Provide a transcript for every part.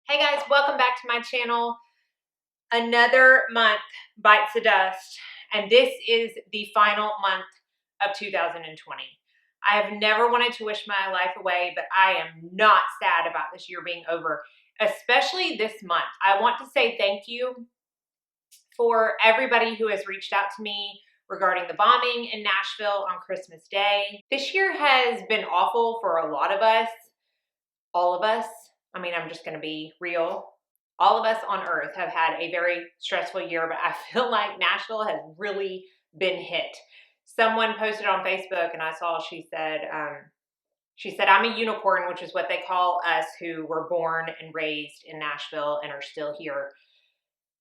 Hey guys, welcome back to my channel. Another month bites the dust, and this is the final month of 2020. I have never wanted to wish my life away, but I am not sad about this year being over, especially this month. I want to say thank you for everybody who has reached out to me regarding the bombing in Nashville on Christmas Day. This year has been awful for a lot of us. All of us, I mean, I'm just going to be real. All of us on earth have had a very stressful year, but I feel like Nashville has really been hit. Someone posted on Facebook and I saw, she said, I'm a unicorn, which is what they call us who were born and raised in Nashville and are still here.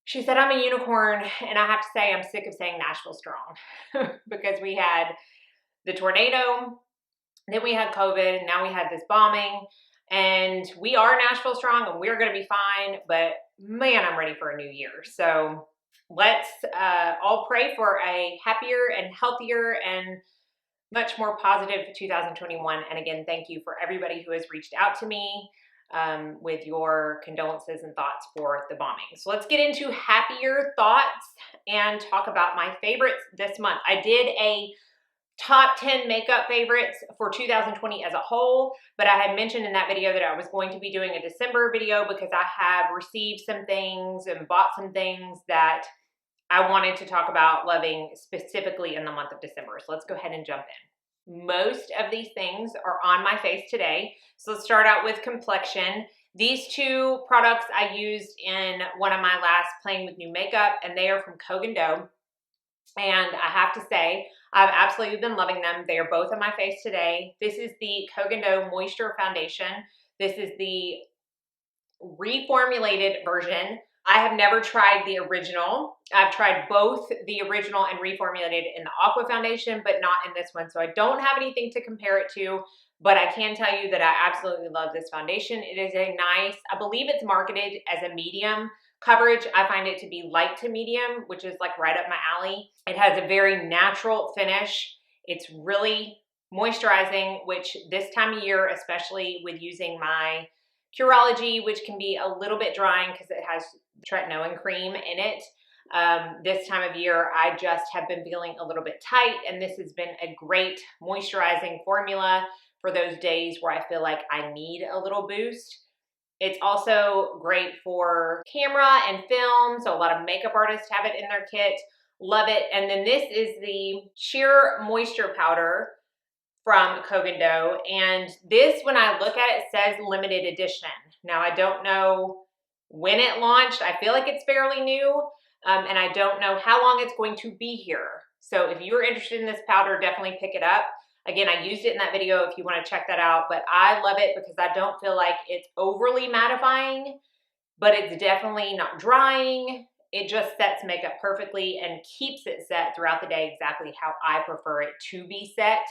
She said, I'm a unicorn, and I have to say I'm sick of saying Nashville strong because we had the tornado, then we had COVID, and now we had this bombing. And we are Nashville strong and we're going to be fine, but man, I'm ready for a new year. So let's all pray for a happier and healthier and much more positive 2021. And again, thank you for everybody who has reached out to me with your condolences and thoughts for the bombing. So let's get into happier thoughts and talk about my favorites this month. I did a top 10 makeup favorites for 2020 as a whole, but I had mentioned in that video that I was going to be doing a December video because I have received some things and bought some things that I wanted to talk about loving specifically in the month of December. So let's go ahead and jump in. Most of these things are on my face today. So let's start out with complexion. These two products I used in one of my last Playing with New Makeup, and they are from Kogan Dough. And I have to say, I've absolutely been loving them. They are both on my face today. This is the Kogan Dough Moisture Foundation. This is the reformulated version. I have never tried the original. I've tried both the original and reformulated in the Aqua Foundation, but not in this one. So I don't have anything to compare it to, but I can tell you that I absolutely love this foundation. It is a nice, I believe it's marketed as a medium coverage. I find it to be light to medium, which is like right up my alley. It has a very natural finish. It's really moisturizing, which this time of year, especially with using my Curology, which can be a little bit drying because it has tretinoin cream in it. This time of year, I just have been feeling a little bit tight, and this has been a great moisturizing formula for those days where I feel like I need a little boost. It's also great for camera and film, so a lot of makeup artists have it in their kit. Love it. And then this is the Sheer Moisture Powder from Kogan Dough, and this, when I look at it, says limited edition. Now, I don't know when it launched. I feel like it's fairly new, and I don't know how long it's going to be here. So if you're interested in this powder, definitely pick it up. Again, I used it in that video if you want to check that out, but I love it because I don't feel like it's overly mattifying, but it's definitely not drying. It just sets makeup perfectly and keeps it set throughout the day exactly how I prefer it to be set.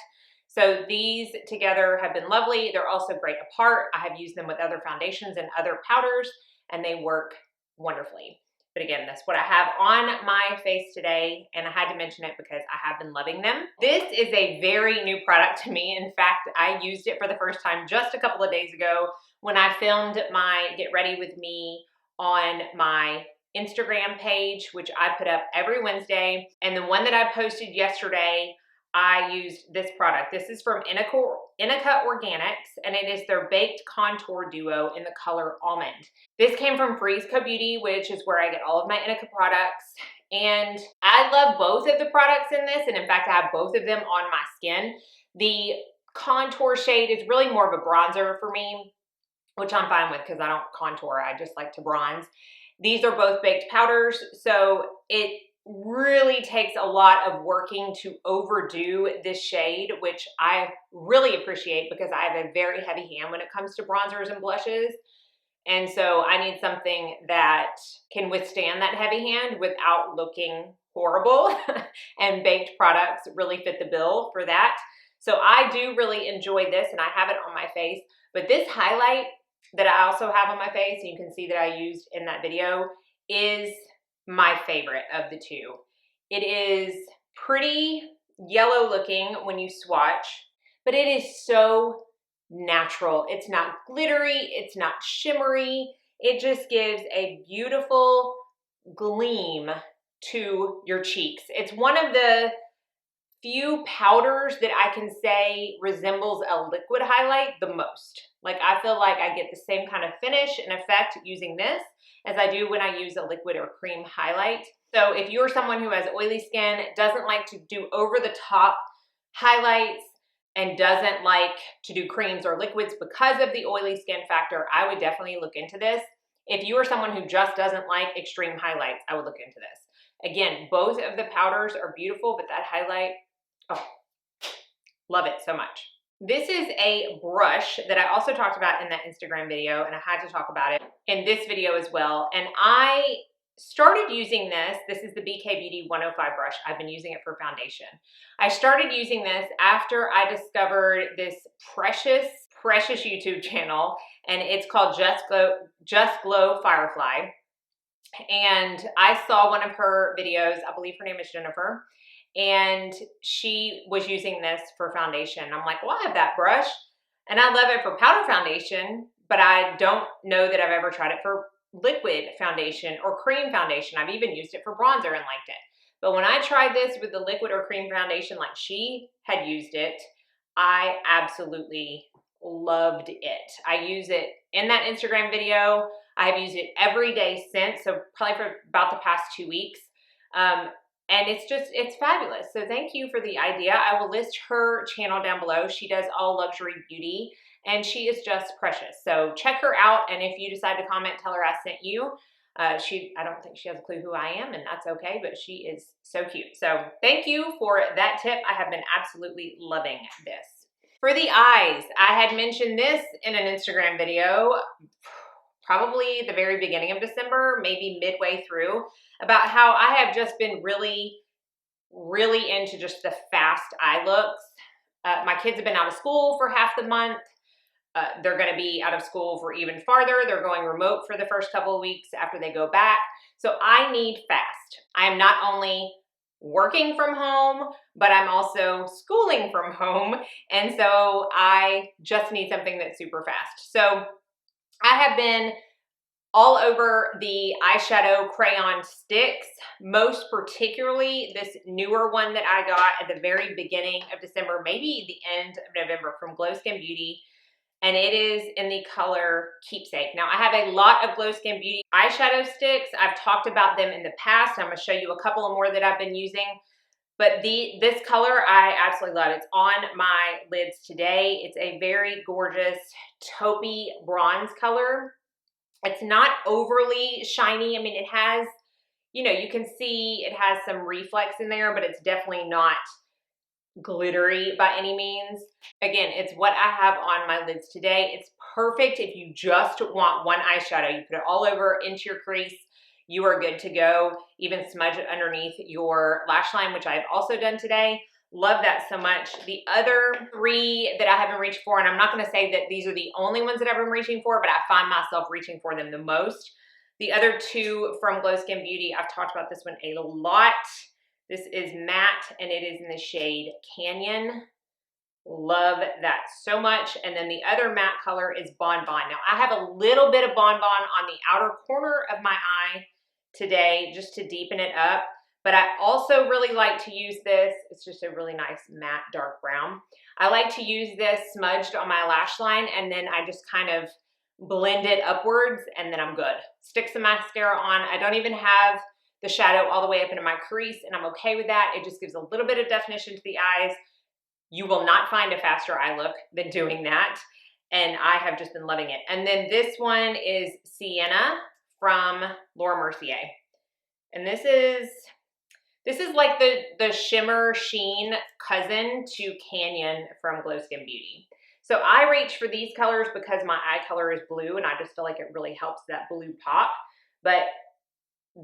So these together have been lovely. They're also great apart. I have used them with other foundations and other powders, and they work wonderfully. But again, that's what I have on my face today, and I had to mention it because I have been loving them. This is a very new product to me. In fact, I used it for the first time just a couple of days ago when I filmed my Get Ready With Me on my Instagram page, which I put up every Wednesday. And the one that I posted yesterday, I used this product. This is from Inika Organics, and it is their Baked Contour Duo in the color Almond. This came from Freeze Co Beauty, which is where I get all of my Inika products. And I love both of the products in this, and in fact, I have both of them on my skin. The contour shade is really more of a bronzer for me, which I'm fine with because I don't contour. I just like to bronze. These are both baked powders, so it really takes a lot of working to overdo this shade, which I really appreciate because I have a very heavy hand when it comes to bronzers and blushes. And so I need something that can withstand that heavy hand without looking horrible. And baked products really fit the bill for that. So I do really enjoy this, and I have it on my face. But this highlight that I also have on my face, and you can see that I used in that video, is my favorite of the two. It is pretty yellow looking when you swatch, but it is so natural. It's not glittery, it's not shimmery. It just gives a beautiful gleam to your cheeks. It's one of the few powders that I can say resembles a liquid highlight the most. Like, I feel like I get the same kind of finish and effect using this as I do when I use a liquid or cream highlight. So if you're someone who has oily skin, doesn't like to do over the top highlights, and doesn't like to do creams or liquids because of the oily skin factor, I would definitely look into this. If you are someone who just doesn't like extreme highlights, I would look into this. Again, both of the powders are beautiful, but that highlight, oh, love it so much. This is a brush that I also talked about in that Instagram video, and I had to talk about it in this video as well. And I started using this. This is the BK Beauty 105 brush. I've been using it for foundation. I started using this after I discovered this precious YouTube channel, and it's called Just Glow Firefly. And I saw one of her videos. I believe her name is Jennifer. And she was using this for foundation. I'm like, well, I have that brush and I love it for powder foundation, but I don't know that I've ever tried it for liquid foundation or cream foundation. I've even used it for bronzer and liked it. But when I tried this with the liquid or cream foundation like she had used it, I absolutely loved it. I use it in that Instagram video. I've used it every day since, so probably for about the past 2 weeks. And it's fabulous. So thank you for the idea. I will list her channel down below. She does all luxury beauty and she is just precious. So check her out. And if you decide to comment, tell her I sent you. I don't think she has a clue who I am, and that's okay, but she is so cute. So thank you for that tip. I have been absolutely loving this. For the eyes, I had mentioned this in an Instagram video, probably the very beginning of December, maybe midway through, about how I have just been really into just the fast eye looks. My kids have been out of school for half the month. They're going to be out of school for even farther. They're going remote for the first couple of weeks after they go back. So I need fast. I am not only working from home, but I'm also schooling from home. And so I just need something that's super fast. So I have been all over the eyeshadow crayon sticks, most particularly this newer one that I got at the very beginning of December, maybe the end of November, from Glow Skin Beauty. And it is in the color Keepsake. Now, I have a lot of Glow Skin Beauty eyeshadow sticks. I've talked about them in the past. I'm going to show you a couple of more that I've been using. But this color, I absolutely love. It's on my lids today. It's a very gorgeous taupey bronze color. It's not overly shiny. I mean, it has, you know, you can see it has some reflex in there, but it's definitely not glittery by any means. Again, it's what I have on my lids today. It's perfect if you just want one eyeshadow. You put it all over into your crease. You are good to go. Even smudge it underneath your lash line, which I've also done today. Love that so much. The other three that I have been reaching for, and I'm not going to say that these are the only ones that I've been reaching for, but I find myself reaching for them the most. The other two from Glow Skin Beauty, I've talked about this one a lot. This is matte and it is in the shade Canyon. Love that so much. And then the other matte color is Bonbon. Now I have a little bit of Bonbon on the outer corner of my eye today just to deepen it up. But I also really like to use this. It's just a really nice matte dark brown. I like to use this smudged on my lash line and then I just kind of blend it upwards and then I'm good. Stick some mascara on. I don't even have the shadow all the way up into my crease and I'm okay with that. It just gives a little bit of definition to the eyes. You will not find a faster eye look than doing that. And I have just been loving it. And then this one is Sienna from Laura Mercier. And this is like the shimmer sheen cousin to Canyon from Glow Skin Beauty. So I reach for these colors because my eye color is blue and I just feel like it really helps that blue pop. But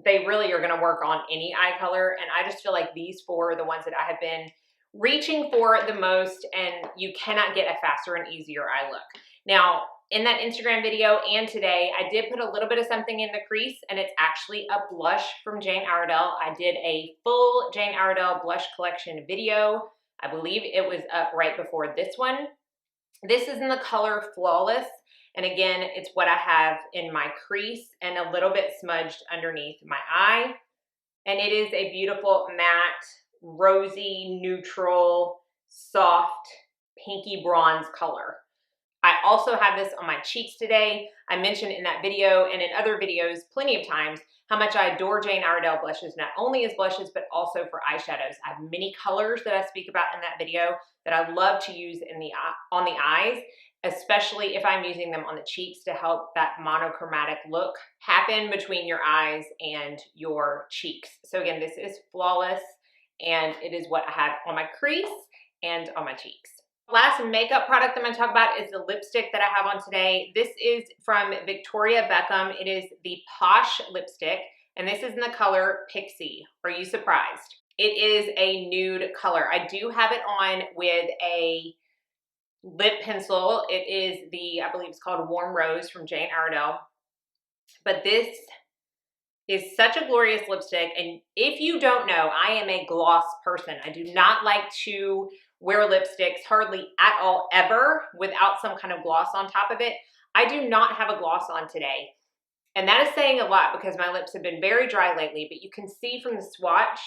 they really are going to work on any eye color. And I just feel like these four are the ones that I have been reaching for the most, and you cannot get a faster and easier eye look. Now, in that Instagram video and today, I did put a little bit of something in the crease, and it's actually a blush from Jane Iredale. I did a full Jane Iredale blush collection video. I believe it was up right before this one. This is in the color Flawless, And again, it's what I have in my crease and a little bit smudged underneath my eye. And it is a beautiful matte, rosy, neutral, soft, pinky bronze color. I also have this on my cheeks today. I mentioned in that video and in other videos plenty of times how much I adore Jane Iredale blushes, not only as blushes, but also for eyeshadows. I have many colors that I speak about in that video that I love to use on the eyes, especially if I'm using them on the cheeks to help that monochromatic look happen between your eyes and your cheeks. So again, this is Flawless, and it is what I have on my crease and on my cheeks. Last makeup product I'm going to talk about is the lipstick that I have on today. This is from Victoria Beckham. It is the Posh lipstick, and this is in the color Pixi. Are you surprised? It is a nude color. I do have it on with a lip pencil. It is I believe it's called Warm Rose from Jane Iredale. But this is such a glorious lipstick, and if you don't know, I am a gloss person. I do not like to wear lipsticks hardly at all ever without some kind of gloss on top of it. I do not have a gloss on today, and that is saying a lot because my lips have been very dry lately, but you can see from the swatch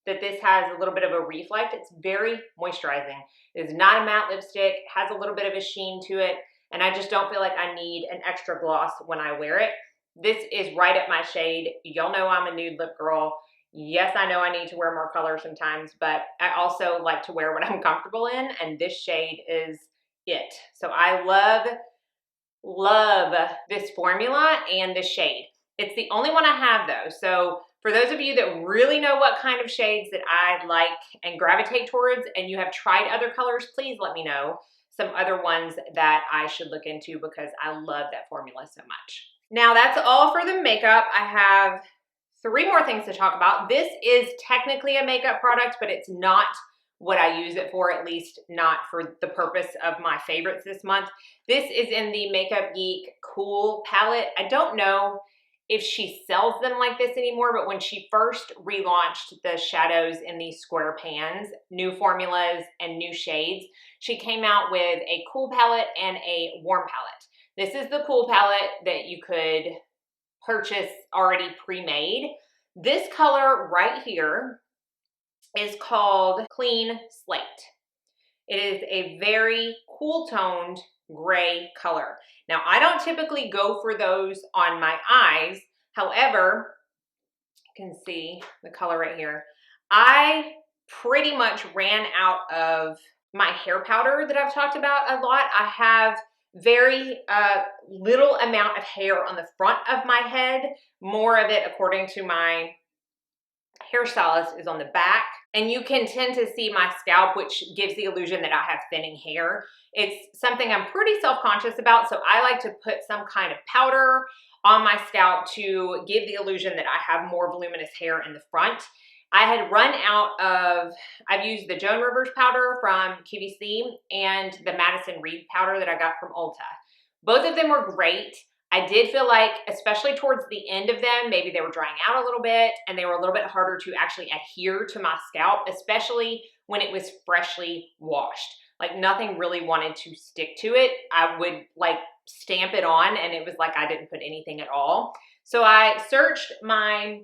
that this has a little bit of a reflect. It's very moisturizing. It is not a matte lipstick, has a little bit of a sheen to it, and I just don't feel like I need an extra gloss when I wear it. This is right up my shade. Y'all know I'm a nude lip girl. Yes, I know I need to wear more color sometimes, but I also like to wear what I'm comfortable in, and this shade is it. So I love this formula and this shade. It's the only one I have though. So for those of you that really know what kind of shades that I like and gravitate towards, and you have tried other colors, please let me know some other ones that I should look into because I love that formula so much. Now that's all for the makeup. I have 3 more things to talk about. This is technically a makeup product, but it's not what I use it for, at least not for the purpose of my favorites this month. This is in the Makeup Geek Cool palette. I don't know if she sells them like this anymore, but when she first relaunched the shadows in these square pans, new formulas and new shades, she came out with a cool palette and a warm palette. This is the cool palette that you could purchase already pre-made. This color right here is called Clean Slate. It is a very cool toned gray color. Now, I don't typically go for those on my eyes. However, you can see the color right here. I pretty much ran out of my hair powder that I've talked about a lot. I have very little amount of hair on the front of my head. More of it, according to my hairstylist, is on the back. And you can tend to see my scalp, which gives the illusion that I have thinning hair. It's something I'm pretty self-conscious about, so I like to put some kind of powder on my scalp to give the illusion that I have more voluminous hair in the front. I had run out of, I've used the Joan Rivers powder from QVC and the Madison Reed powder that I got from Ulta. Both of them were great. I did feel like, especially towards the end of them, maybe they were drying out a little bit and they were a little bit harder to actually adhere to my scalp, especially when it was freshly washed. Like nothing really wanted to stick to it. I would like stamp it on and it was like I didn't put anything at all. So I searched my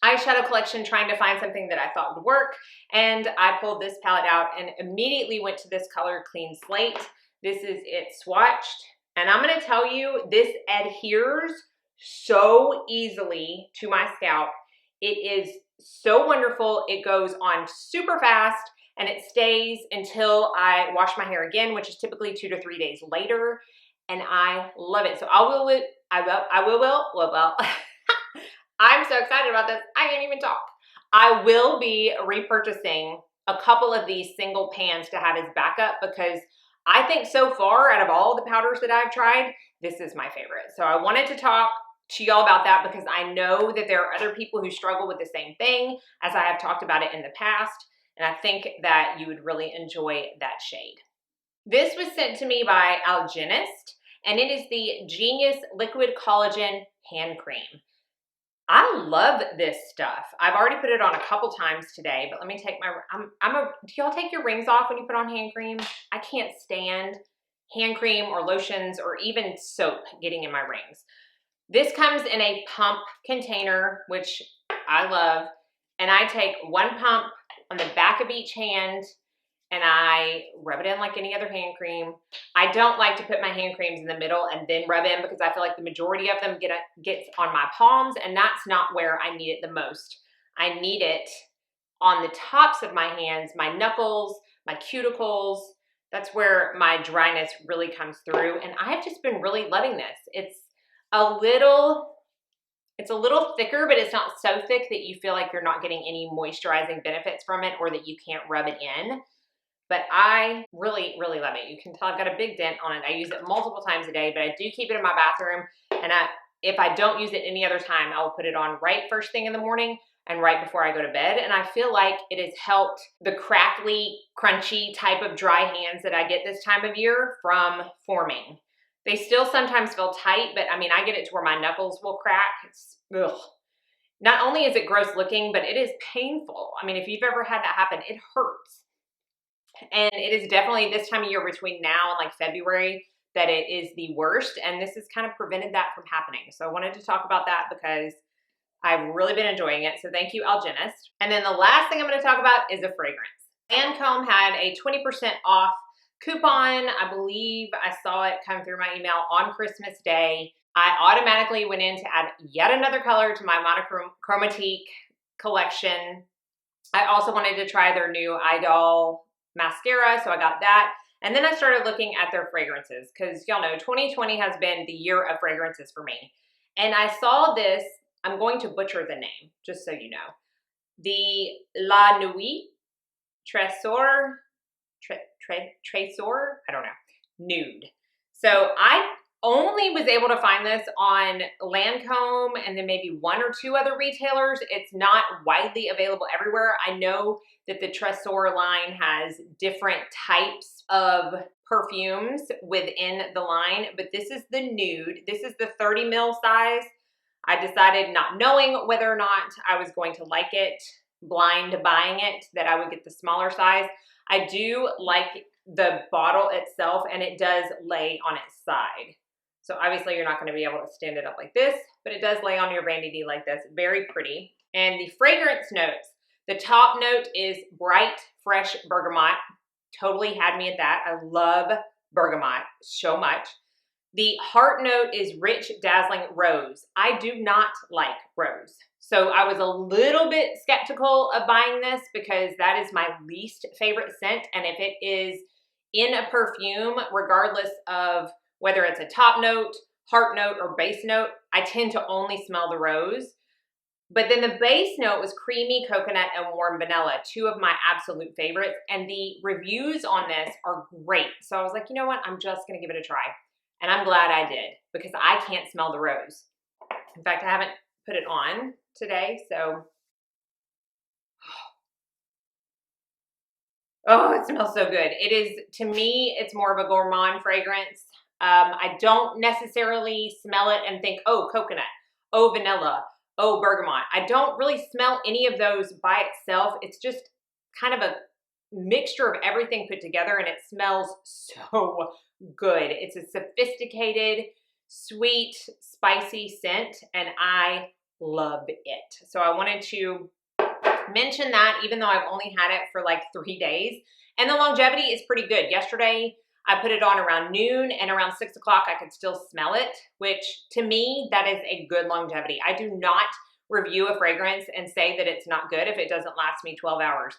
eyeshadow collection trying to find something that I thought would work, and I pulled this palette out and immediately went to this color Clean Slate. This is it swatched. And I'm gonna tell you, this adheres so easily to my scalp. It is so wonderful. It goes on super fast and it stays until I wash my hair again, which is typically 2 to 3 days later. And I love it. So I'm so excited about this. I can't even talk. I will be repurchasing a couple of these single pans to have as backup because I think so far, out of all the powders that I've tried, this is my favorite. So I wanted to talk to y'all about that because I know that there are other people who struggle with the same thing as I have talked about it in the past. And I think that you would really enjoy that shade. This was sent to me by Algenist, and it is the Genius Liquid Collagen Hand Cream. I love this stuff. I've already put it on a couple times today, but let me take my, do y'all take your rings off when you put on hand cream? I can't stand hand cream or lotions or even soap getting in my rings. This comes in a pump container, which I love, and I take one pump on the back of each hand and I rub it in like any other hand cream. I don't like to put my hand creams in the middle and then rub in because I feel like the majority of them gets on my palms, and that's not where I need it the most. I need it on the tops of my hands, my knuckles, my cuticles. That's where my dryness really comes through, and I've just been really loving this. It's a little thicker, but it's not so thick that you feel like you're not getting any moisturizing benefits from it or that you can't rub it in. But I really, really love it. You can tell I've got a big dent on it. I use it multiple times a day, but I do keep it in my bathroom. And if I don't use it any other time, I will put it on right first thing in the morning and right before I go to bed. And I feel like it has helped the crackly, crunchy type of dry hands that I get this time of year from forming. They still sometimes feel tight, but I mean, I get it to where my knuckles will crack. It's, ugh. Not only is it gross looking, but it is painful. I mean, if you've ever had that happen, it hurts. And it is definitely this time of year between now and like February that it is the worst. And this has kind of prevented that from happening. So I wanted to talk about that because I've really been enjoying it. So thank you, Algenist. And then the last thing I'm going to talk about is a fragrance. Lancome had a 20% off coupon. I believe I saw it come through my email on Christmas Day. I automatically went in to add yet another color to my monochromatique collection. I also wanted to try their new Iredale mascara, so I got that. And then I started looking at their fragrances because y'all know 2020 has been the year of fragrances for me. And I saw this, I'm going to butcher the name, just so you know. The La Nuit Tresor, Tresor, I don't know, Nude. So I only was able to find this on Lancome and then maybe one or two other retailers. It's not widely available everywhere. I know that the Tresor line has different types of perfumes within the line, but this is the Nude. This is the 30 ml size. I decided, not knowing whether or not I was going to like it, blind buying it, that I would get the smaller size. I do like the bottle itself, and it does lay on its side. So obviously you're not going to be able to stand it up like this, but it does lay on your vanity like this. Very pretty. And the fragrance notes, the top note is bright, fresh bergamot. Totally had me at that. I love bergamot so much. The heart note is rich, dazzling rose. I do not like rose. So I was a little bit skeptical of buying this because that is my least favorite scent. And if it is in a perfume, regardless of whether it's a top note, heart note, or base note, I tend to only smell the rose. But then the base note was creamy coconut and warm vanilla, two of my absolute favorites. And the reviews on this are great. So I was like, you know what? I'm just going to give it a try. And I'm glad I did because I can't smell the rose. In fact, I haven't put it on today, so. Oh, it smells so good. It is, to me, it's more of a gourmand fragrance. I don't necessarily smell it and think, oh, coconut, oh, vanilla, oh, bergamot. I don't really smell any of those by itself. It's just kind of a mixture of everything put together, and it smells so good. It's a sophisticated, sweet, spicy scent, and I love it. So I wanted to mention that, even though I've only had it for like 3 days, and the longevity is pretty good. Yesterday, I put it on around noon, and around 6 o'clock, I could still smell it, which to me, that is a good longevity. I do not review a fragrance and say that it's not good if it doesn't last me 12 hours.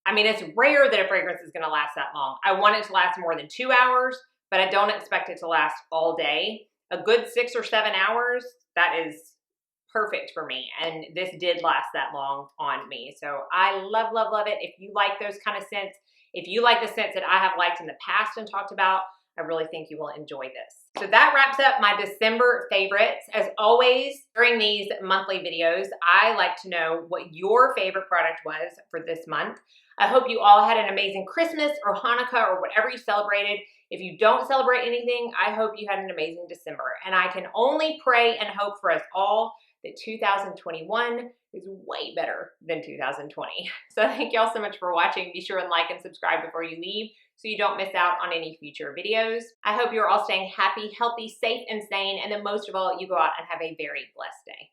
I mean, it's rare that a fragrance is going to last that long. I want it to last more than 2 hours, but I don't expect it to last all day. A good 6 or 7 hours, that is perfect for me. And this did last that long on me. So I love, love, love it. If you like those kind of scents, if you like the scents that I have liked in the past and talked about, I really think you will enjoy this. So that wraps up my December favorites. As always, during these monthly videos, I like to know what your favorite product was for this month. I hope you all had an amazing Christmas or Hanukkah or whatever you celebrated. If you don't celebrate anything, I hope you had an amazing December. And I can only pray and hope for us all that 2021 is way better than 2020. So thank y'all so much for watching. Be sure and like and subscribe before you leave so you don't miss out on any future videos. I hope you're all staying happy, healthy, safe, and sane, and then most of all, you go out and have a very blessed day.